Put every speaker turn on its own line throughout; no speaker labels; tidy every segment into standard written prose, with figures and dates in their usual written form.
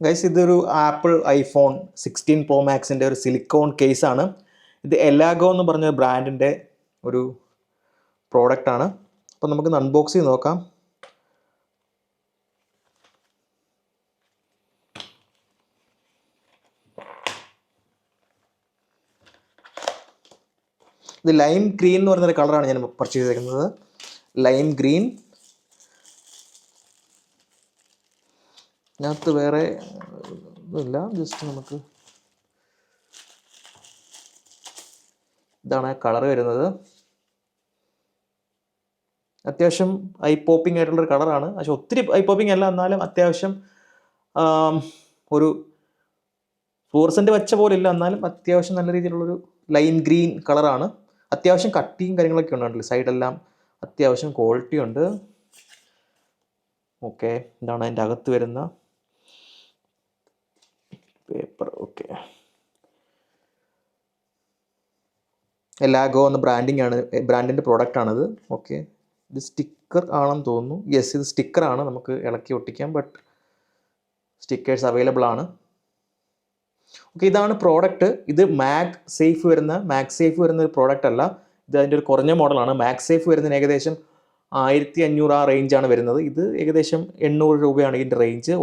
Guys ഇതൊരു apple iPhone 16 Pro Maxൻ്റെ ഒരു silicone കേസാണ്. ഇത് എലാഗോ എന്ന് പറഞ്ഞ ബ്രാൻഡിൻ്റെ ഒരു പ്രോഡക്റ്റാണ്. അപ്പോൾ നമുക്കിന്ന് അൺബോക്സ് ചെയ്ത് നോക്കാം. ഇത് ലൈം ഗ്രീൻ എന്ന് പറയുന്നൊരു കളറാണ് ഞാൻ പർച്ചേസ് ചെയ്തിരിക്കുന്നത്. Lime green. ഇതിനകത്ത് വേറെ ഒന്നുമില്ല, ജസ്റ്റ് നമുക്ക് ഇതാണ് കളർ വരുന്നത്. അത്യാവശ്യം ഐ പോപ്പിംഗ് ആയിട്ടുള്ളൊരു കളറാണ്. പക്ഷെ ഒത്തിരി ഐ പോപ്പിംഗ് അല്ല, എന്നാലും അത്യാവശ്യം ഒരു ഫ്ലൂറസെൻ്റ് വെച്ച പോലെ ഇല്ല, എന്നാലും അത്യാവശ്യം നല്ല രീതിയിലുള്ളൊരു ലൈം ഗ്രീൻ കളറാണ്. അത്യാവശ്യം കട്ടിയും കാര്യങ്ങളൊക്കെ ഉണ്ടല്ലോ, സൈഡെല്ലാം അത്യാവശ്യം ക്വാളിറ്റി ഉണ്ട്. ഓക്കെ, ഇതാണ് അതിൻ്റെ അകത്ത് വരുന്ന പേപ്പർ. ഓക്കെ, എലാഗോ എന്ന ബ്രാൻഡിൻ്റെ പ്രോഡക്റ്റാണിത്. ഓക്കെ, ഇത് സ്റ്റിക്കർ ആണെന്ന് തോന്നുന്നു. യെസ്, ഇത് സ്റ്റിക്കറാണ്, നമുക്ക് ഇളക്കി ഒട്ടിക്കാം. ബട്ട് സ്റ്റിക്കേഴ്സ് അവൈലബിൾ ആണ്. ഓക്കെ, ഇതാണ് പ്രോഡക്റ്റ്. ഇത് മാഗ് സേഫ് വരുന്ന ഒരു പ്രോഡക്റ്റ് അല്ല. ഇത് അതിൻ്റെ ഒരു കുറഞ്ഞ മോഡലാണ്. മാഗ് സേഫ് വരുന്നതിന് ഏകദേശം 1500 ആ റേഞ്ചാണ് വരുന്നത്. ഇത് ഏകദേശം 800 രൂപയാണ് ഇതിൻ്റെ റേഞ്ച്.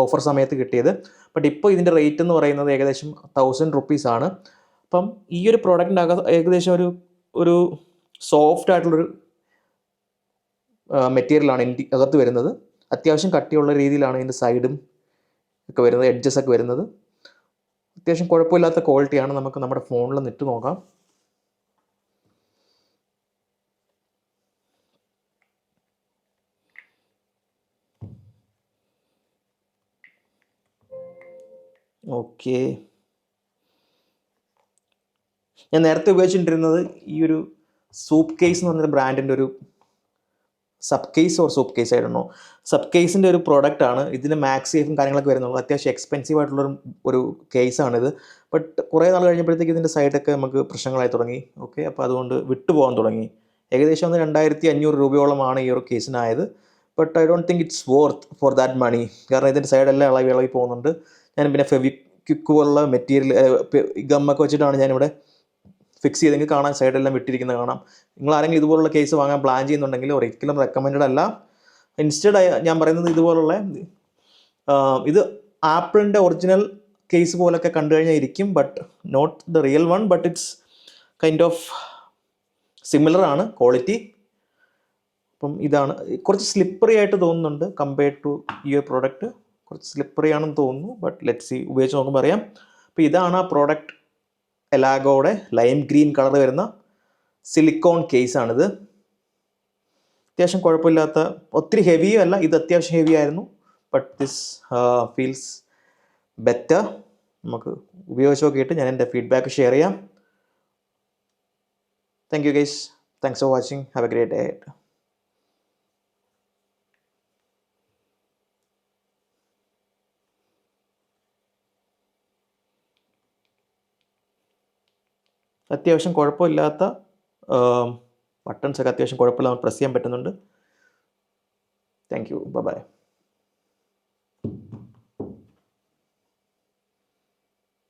ഓഫർ സമയത്ത് കിട്ടിയത്. ബട്ട് ഇപ്പോൾ ഇതിൻ്റെ റേറ്റ് എന്ന് പറയുന്നത് ഏകദേശം 1000 റുപ്പീസാണ്. അപ്പം ഈ ഒരു പ്രോഡക്റ്റിൻ്റെ ഏകദേശം ഒരു സോഫ്റ്റ് ആയിട്ടുള്ളൊരു മെറ്റീരിയലാണ് ഇതിൻ്റെ അകത്ത് വരുന്നത്. അത്യാവശ്യം കട്ടിയുള്ള രീതിയിലാണ് ഇതിൻ്റെ സൈഡും ഒക്കെ വരുന്നത്, എഡ്ജസ് ഒക്കെ വരുന്നത്. അത്യാവശ്യം കുഴപ്പമില്ലാത്ത ക്വാളിറ്റിയാണ്. നമുക്ക് നമ്മുടെ ഫോണിൽ ഇട്ട് നോക്കാം. ഓക്കെ, ഞാൻ നേരത്തെ ഉപയോഗിച്ചിട്ടിരുന്നത് ഈ ഒരു സൂപ്പ് കേസ് എന്ന് പറഞ്ഞൊരു ബ്രാൻഡിൻ്റെ ഒരു സബ് കേസ് ആയിരുന്നു. സബ് കേസിൻ്റെ ഒരു പ്രോഡക്റ്റ് ആണ്. ഇതിന് മാക്സ് സേഫും കാര്യങ്ങളൊക്കെ വരുന്നുള്ളൂ. അത്യാവശ്യം എക്സ്പെൻസീവ് ആയിട്ടുള്ളൊരു കേസാണിത്. ബട്ട് കുറേ നാൾ കഴിഞ്ഞപ്പോഴത്തേക്ക് ഇതിൻ്റെ സൈഡൊക്കെ നമുക്ക് പ്രശ്നങ്ങളായി തുടങ്ങി. ഓക്കെ, അപ്പോൾ അതുകൊണ്ട് വിട്ടുപോകാൻ തുടങ്ങി. ഏകദേശം 2500 രൂപയോളമാണ് ഈ ഒരു കേസിനായത്. But I don't think it's worth for that money. കാരണം ഇതിൻ്റെ സൈഡെല്ലാം ഇളകി പോകുന്നുണ്ട്. ഞാൻ പിന്നെ ഫെവിക്വിക്ക് പോലുള്ള മെറ്റീരിയൽ ഗമ്മൊക്കെ വെച്ചിട്ടാണ് ഞാനിവിടെ ഫിക്സ് ചെയ്തെങ്കിൽ കാണാൻ സൈഡെല്ലാം വിട്ടിരിക്കുന്നത് കാണാം. നിങ്ങൾ ആരെങ്കിലും ഇതുപോലുള്ള കേസ് വാങ്ങാൻ പ്ലാൻ ചെയ്യുന്നുണ്ടെങ്കിൽ ഒരിക്കലും റെക്കമെൻഡഡ് അല്ല. ഇൻസ്റ്റഡ് ഞാൻ പറയുന്നത് ഇതുപോലുള്ള ഇത് ആപ്പിളിൻ്റെ ഒറിജിനൽ കേസ് പോലൊക്കെ കണ്ടു കഴിഞ്ഞാൽ ഇരിക്കും. But not the real one. But it's kind of similar ആണ് ക്വാളിറ്റി. അപ്പം ഇതാണ് കുറച്ച് സ്ലിപ്പറി ആയിട്ട് തോന്നുന്നുണ്ട് കമ്പയർഡ് ടു ഈ ഒരു പ്രോഡക്റ്റ്. കുറച്ച് സ്ലിപ്പറി ആണെന്ന് തോന്നുന്നു. ബട്ട് ലെറ്റ്സ് സീ, ഉപയോഗിച്ച് നോക്കുമ്പോൾ അറിയാം. അപ്പോൾ ഇതാണ് ആ പ്രോഡക്റ്റ്. എലാഗോയുടെ ലൈം ഗ്രീൻ കളർ വരുന്ന സിലിക്കോൺ കേസാണിത്. അത്യാവശ്യം കുഴപ്പമില്ലാത്ത, ഒത്തിരി ഹെവിയും അല്ല. ഇത് അത്യാവശ്യം ഹെവി ആയിരുന്നു. But this feels better. നമുക്ക് ഉപയോഗിച്ച് നോക്കിയിട്ട് ഞാൻ എൻ്റെ ഫീഡ്ബാക്ക് ഷെയർ ചെയ്യാം. Thank you guys. Thanks for watching. Have A great day. അത്യാവശ്യം കുഴപ്പമില്ലാത്ത ബട്ടൺസൊക്കെ അത്യാവശ്യം കുഴപ്പമില്ലാതെ പ്രസ് ചെയ്യാൻ പറ്റുന്നുണ്ട്. Thank you. ബൈ.